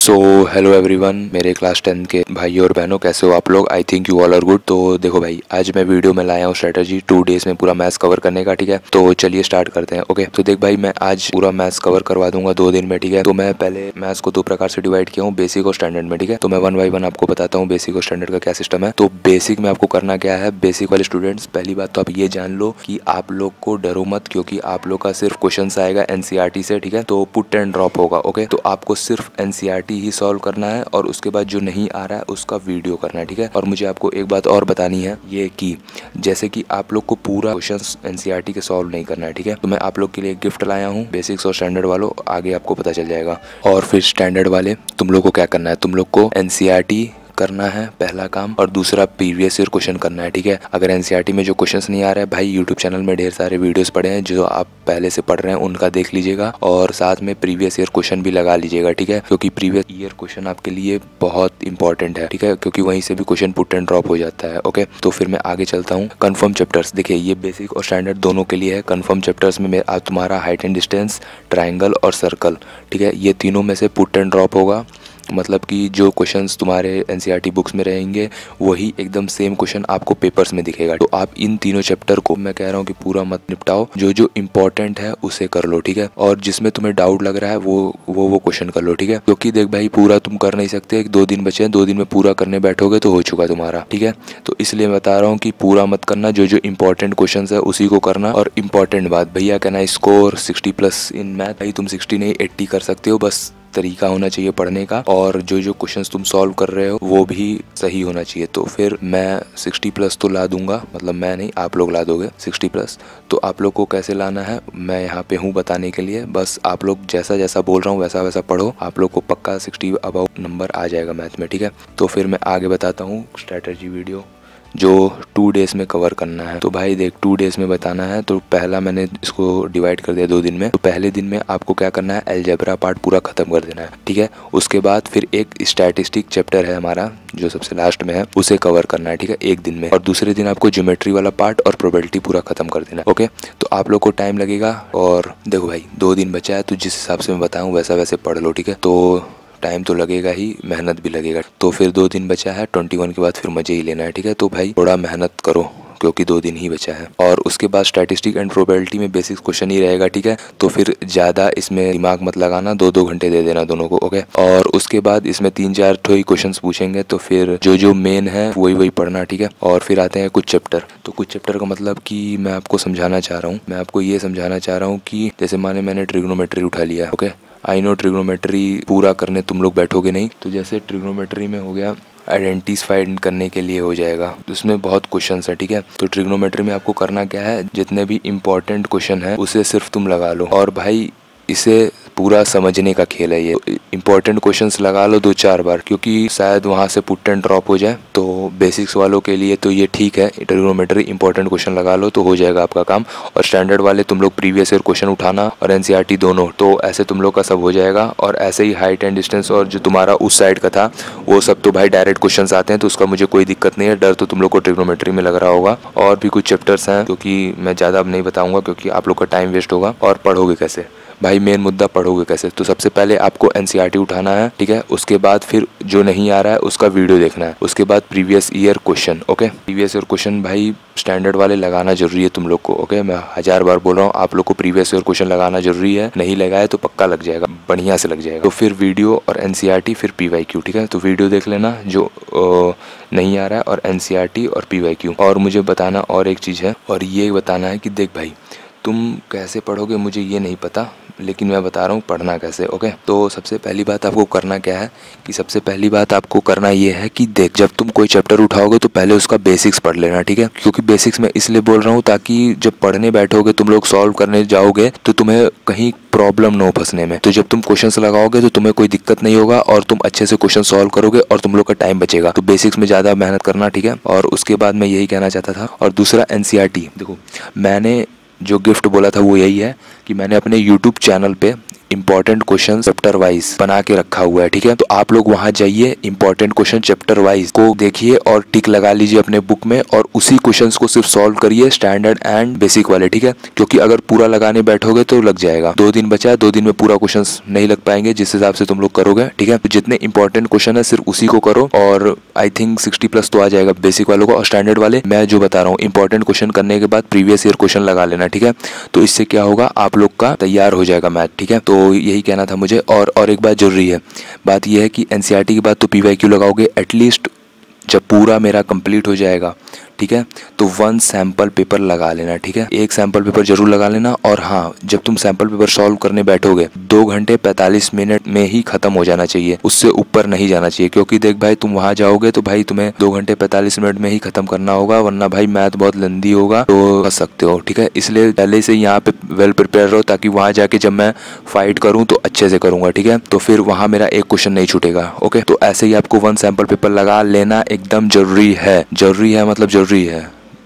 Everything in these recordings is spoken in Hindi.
सो हेलो एवरीवन, मेरे क्लास 10 के भाइयों और बहनों, कैसे हो आप लोग। I think you all are good. तो देखो भाई, आज मैं वीडियो में लाया हूँ स्ट्रेटजी 2 डेज में पूरा मैथ्स कवर करने का। ठीक है, तो चलिए स्टार्ट करते हैं। ओके, तो देख भाई, मैं आज पूरा मैथ्स कवर करवा दूंगा 2 दिन में। ठीक है, तो मैं पहले मैथ्स को 2 प्रकार से डिवाइड किया हूँ, बेसिक और स्टैंडर्ड में। ठीक है, तो मैं 1 बाय 1 आपको बताता हूँ बेसिक और स्टैंडर्ड का क्या सिस्टम है। तो बेसिक में आपको करना क्या है, बेसिक वाले स्टूडेंट्स, पहली बात तो आप ये जान लो कि आप लोग को डरो मत, क्योंकि आप लोग का सिर्फ क्वेश्चन आएगा एनसीईआरटी से। ठीक है, तो पुट एंड ड्रॉप होगा। ओके, तो आपको सिर्फ एनसीईआरटी ही सॉल्व करना है और उसके बाद जो नहीं आ रहा है उसका वीडियो करना है। ठीक है, और मुझे आपको एक बात और बतानी है, ये कि जैसे कि आप लोग को पूरा क्वेश्चंस एनसीईआरटी के सॉल्व नहीं करना है। ठीक है, तो मैं आप लोग के लिए एक गिफ्ट लाया हूँ, बेसिक्स और स्टैंडर्ड वालों, आगे आपको पता चल जाएगा। और फिर स्टैंडर्ड वाले, तुम लोग को क्या करना है, तुम लोग को एनसीईआरटी करना है पहला काम, और दूसरा प्रीवियस ईयर क्वेश्चन करना है। ठीक है, अगर एनसीईआरटी में जो क्वेश्चंस नहीं आ रहा है भाई, यूट्यूब चैनल में ढेर सारे वीडियोस पड़े हैं जो आप पहले से पढ़ रहे हैं, उनका देख लीजिएगा और साथ में प्रीवियस ईयर क्वेश्चन भी लगा लीजिएगा। ठीक है, क्योंकि प्रीवियस ईयर क्वेश्चन आपके लिए बहुत इंपॉर्टेंट है। ठीक है, क्योंकि वहीं से भी क्वेश्चन पुट एंड ड्रॉप हो जाता है। ओके, तो फिर मैं आगे चलता हूँ। कन्फर्म चैप्टर्स, देखिए ये बेसिक और स्टैंडर्ड दोनों के लिए है। कन्फर्म चैप्टर्स में तुम्हारा हाइट एंड डिस्टेंस, ट्राइंगल और सर्कल, ठीक है, ये तीनों में से पुट एंड ड्रॉप होगा। मतलब कि जो क्वेश्चंस तुम्हारे एनसीईआरटी बुक्स में रहेंगे वही एकदम सेम क्वेश्चन आपको पेपर्स में दिखेगा। तो आप इन तीनों चैप्टर को, मैं कह रहा हूँ कि पूरा मत निपटाओ, जो जो इम्पोर्टेंट है उसे कर लो। ठीक है, और जिसमें तुम्हें डाउट लग रहा है वो क्वेश्चन कर लो। ठीक है, क्योंकि देख भाई, पूरा तुम कर नहीं सकते, 2 दिन बचे हैं, 2 दिन में पूरा करने बैठोगे तो हो चुका तुम्हारा। ठीक है, तो इसलिए मैं बता रहा हूँ कि पूरा मत करना, जो जो इम्पोर्टेंट क्वेश्चन है उसी को करना। और इम्पोर्टेंट बात भैया, कहना स्कोर 60+ इन मैथ, भाई तुम 60 नहीं 80 कर सकते हो, बस तरीका होना चाहिए पढ़ने का, और जो जो क्वेश्चंस तुम सॉल्व कर रहे हो वो भी सही होना चाहिए। तो फिर मैं 60+ तो ला दूंगा, मतलब मैं नहीं, आप लोग ला दोगे 60+। तो आप लोग को कैसे लाना है मैं यहाँ पे हूँ बताने के लिए, बस आप लोग जैसा जैसा बोल रहा हूँ वैसा वैसा पढ़ो, आप लोग को पक्का 60 अबाउ नंबर आ जाएगा मैथ में। ठीक है, तो फिर मैं आगे बताता हूँ स्ट्रैटेजी वीडियो जो 2 डेज में कवर करना है। तो भाई देख, 2 डेज में बताना है, तो पहला मैंने इसको डिवाइड कर दिया 2 दिन में। तो पहले दिन में आपको क्या करना है, अलजेब्रा पार्ट पूरा खत्म कर देना है। ठीक है, उसके बाद फिर एक स्टैटिस्टिक चैप्टर है हमारा जो सबसे लास्ट में है, उसे कवर करना है। ठीक है, एक दिन में। और दूसरे दिन आपको ज्योमेट्री वाला पार्ट और प्रोबेबिलिटी पूरा खत्म कर देना है। ओके, तो आप लोग को टाइम लगेगा। और देखो भाई, 2 दिन बचा है, तो जिस हिसाब से मैं बताऊँ वैसा वैसे पढ़ लो। ठीक है, तो टाइम तो लगेगा ही, मेहनत भी लगेगा। तो फिर 2 दिन बचा है, 21 के बाद फिर मजे ही लेना है। ठीक है, तो भाई थोड़ा मेहनत करो, क्योंकि 2 दिन ही बचा है। और उसके बाद स्टैटिस्टिक एंड प्रोबेबिलिटी में बेसिक क्वेश्चन ही रहेगा। ठीक है, तो फिर ज़्यादा इसमें दिमाग मत लगाना, 2-2 घंटे दे देना दोनों को। ओके, और उसके बाद इसमें 3-4 ही क्वेश्चन पूछेंगे, तो फिर जो जो मेन है वही पढ़ना। ठीक है, और फिर आते हैं कुछ चैप्टर। तो कुछ चैप्टर का मतलब कि मैं आपको समझाना चाह रहा हूँ, मैं आपको ये समझाना चाह रहा हूँ कि जैसे मैंने ट्रिग्नोमेट्री उठा लिया। ओके, आई नो ट्रिग्नोमेट्री पूरा करने तुम लोग बैठोगे नहीं, तो जैसे ट्रिग्नोमेट्री में हो गया, आइडेंटिफाइड करने के लिए हो जाएगा, तो उसमें बहुत क्वेश्चन है। ठीक है, तो ट्रिग्नोमेट्री में आपको करना क्या है, जितने भी इम्पोर्टेंट क्वेश्चन है उसे सिर्फ तुम लगा लो। और भाई इसे पूरा समझने का खेल है, ये इंपॉर्टेंट क्वेश्चंस लगा लो 2-4 बार, क्योंकि शायद वहाँ से पुट एंड ड्रॉप हो जाए। तो बेसिक्स वालों के लिए तो ये ठीक है, ट्रिग्नोमेट्री इंपॉर्टेंट क्वेश्चन लगा लो तो हो जाएगा आपका काम। और स्टैंडर्ड वाले तुम लोग प्रीवियस ईयर क्वेश्चन उठाना और एनसीईआरटी दोनों, तो ऐसे तुम लोग का सब हो जाएगा। और ऐसे ही हाइट एंड डिस्टेंस और जो तुम्हारा उस साइड का था वो सब तो भाई डायरेक्ट क्वेश्चन आते हैं, तो उसका मुझे कोई दिक्कत नहीं है। डर तो तुम लोग को ट्रिग्नोमेट्री में लग रहा होगा। और भी कुछ चैप्टर्स हैं, क्योंकि मैं ज़्यादा अब नहीं बताऊँगा, क्योंकि आप लोग का टाइम वेस्ट होगा। और पढ़ोगे कैसे भाई, मेन मुद्दा पढ़ोगे कैसे। तो सबसे पहले आपको एनसीईआरटी उठाना है। ठीक है, उसके बाद फिर जो नहीं आ रहा है उसका वीडियो देखना है। उसके बाद previous year question. Okay, previous year question भाई स्टैंडर्ड वाले लगाना जरूरी है तुम लोग को। ओके, मैं 1000 बार बोल रहा हूँ, आप लोग को प्रीवियस ईयर क्वेश्चन लगाना जरूरी है, नहीं लगाए तो पक्का लग जाएगा, बढ़िया से लग जाएगा। तो फिर वीडियो और एनसीईआरटी, फिर पीवाईक्यू। ठीक है, तो वीडियो देख लेना जो नहीं आ रहा है, और एनसीईआरटी और पीवाईक्यू। और मुझे बताना और एक चीज़ है, और ये बताना है कि देख भाई, तुम कैसे पढ़ोगे मुझे ये नहीं पता, लेकिन मैं बता रहा हूँ पढ़ना कैसे। ओके, तो सबसे पहली बात आपको करना क्या है कि सबसे पहली बात आपको करना ये है कि देख, जब तुम कोई चैप्टर उठाओगे तो पहले उसका बेसिक्स पढ़ लेना। ठीक है, क्योंकि बेसिक्स मैं इसलिए बोल रहा हूँ ताकि जब पढ़ने बैठोगे, तुम लोग सॉल्व करने जाओगे, तो तुम्हें कहीं प्रॉब्लम ना हो फंसने में। तो जब तुम क्वेश्चंस लगाओगे तो तुम्हें कोई दिक्कत नहीं होगा, और तुम अच्छे से क्वेश्चन सॉल्व करोगे और तुम लोग का टाइम बचेगा। तो बेसिक्स में ज़्यादा मेहनत करना। ठीक है, और उसके बाद मैं यही कहना चाहता था। और दूसरा एनसीईआरटी, देखो मैंने जो गिफ्ट बोला था वो यही है कि मैंने अपने यूट्यूब चैनल पे इंपॉर्टेंट क्वेश्चन चैप्टर वाइज बना के रखा हुआ है, ठीक है। तो आप लोग वहां जाइए, इंपॉर्टेंट क्वेश्चन चैप्टर वाइज को देखिए और टिक लगा लीजिए अपने बुक में, और उसी क्वेश्चंस को सिर्फ सॉल्व करिए, स्टैंडर्ड एंड बेसिक वाले, ठीक है। क्योंकि अगर पूरा लगाने बैठोगे तो लग जाएगा। 2 दिन बचा है, 2 दिन में पूरा क्वेश्चन नहीं लग पाएंगे जिस हिसाब से तुम लोग करोगे, ठीक है। तो जितने इंपॉर्टेंट क्वेश्चन है सिर्फ उसी को करो, और आई थिंक 60+ तो आ जाएगा बेसिक वालों को। और स्टैंडर्ड वाले मैं जो बता रहा हूँ, इंपॉर्टेंट क्वेश्चन करने के बाद प्रीवियस ईयर क्वेश्चन लगा लेना, ठीक है। तो इससे क्या होगा, आप लोग का तैयार हो जाएगा मैथ, ठीक है। तो यही कहना था मुझे। और एक बात जरूरी है, बात यह है कि एनसीईआरटी के बाद तो पीवाईक्यू लगाओगे एटलीस्ट जब पूरा मेरा कंप्लीट हो जाएगा, ठीक है। तो 1 सैम्पल पेपर लगा लेना, ठीक है। 1 सैम्पल पेपर जरूर लगा लेना। और हाँ, जब तुम सैम्पल पेपर सॉल्व करने बैठोगे 2 घंटे 45 मिनट में ही खत्म हो जाना चाहिए, उससे ऊपर नहीं जाना चाहिए। क्योंकि देख भाई, तुम वहां जाओगे तो भाई तुम्हें 2 घंटे 45 मिनट में ही खत्म करना होगा, वरना भाई मैथ बहुत लंदी होगा तो फंस सकते हो, ठीक है। इसलिए पहले से यहाँ पे वेल प्रिपेयर रहो, ताकि वहां जाके जब मैं फाइट करूँ तो अच्छे से करूंगा, ठीक है। तो फिर वहां मेरा एक क्वेश्चन नहीं छूटेगा, ओके। तो ऐसे ही आपको 1 सैम्पल पेपर लगा लेना एकदम जरूरी है। जरूरी है मतलब जरूरी है,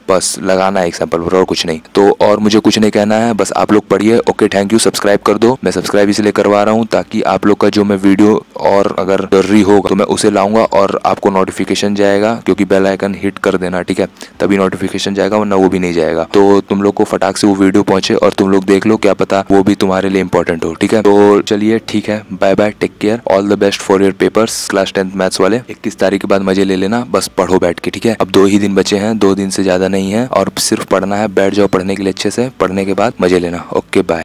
बस लगाना एक सैंपल पर, और कुछ नहीं। तो और मुझे कुछ नहीं कहना है, बस आप लोग पढ़िए। Okay, thank you. सब्सक्राइब कर दो। मैं सब्सक्राइब इसलिए करवा रहा हूँ ताकि आप लोग का जो मैं वीडियो और अगर जरूरी होगा तो मैं उसे लाऊंगा और आपको नोटिफिकेशन जाएगा, क्योंकि बेल आइकन हिट कर देना, ठीक है। तभी नोटिफिकेशन जाएगा, वरना वो भी नहीं जाएगा। तो तुम लोग को फटाक से वो वीडियो पहुंचे और तुम लोग देख लो, क्या पता वो भी तुम्हारे लिए इंपॉर्टेंट हो, ठीक है। तो चलिए, ठीक है, bye bye, take care, all the best for your papers class 10th maths वाले। 21 तारीख के बाद मजे ले लेना, बस पढ़ो बैठ के, ठीक है। अब 2 ही दिन बचे हैं, 2 दिन से ज्यादा नहीं है, और सिर्फ पढ़ना है। बैठ जाओ पढ़ने के लिए अच्छे से, पढ़ने के बाद मजे लेना। Okay, bye.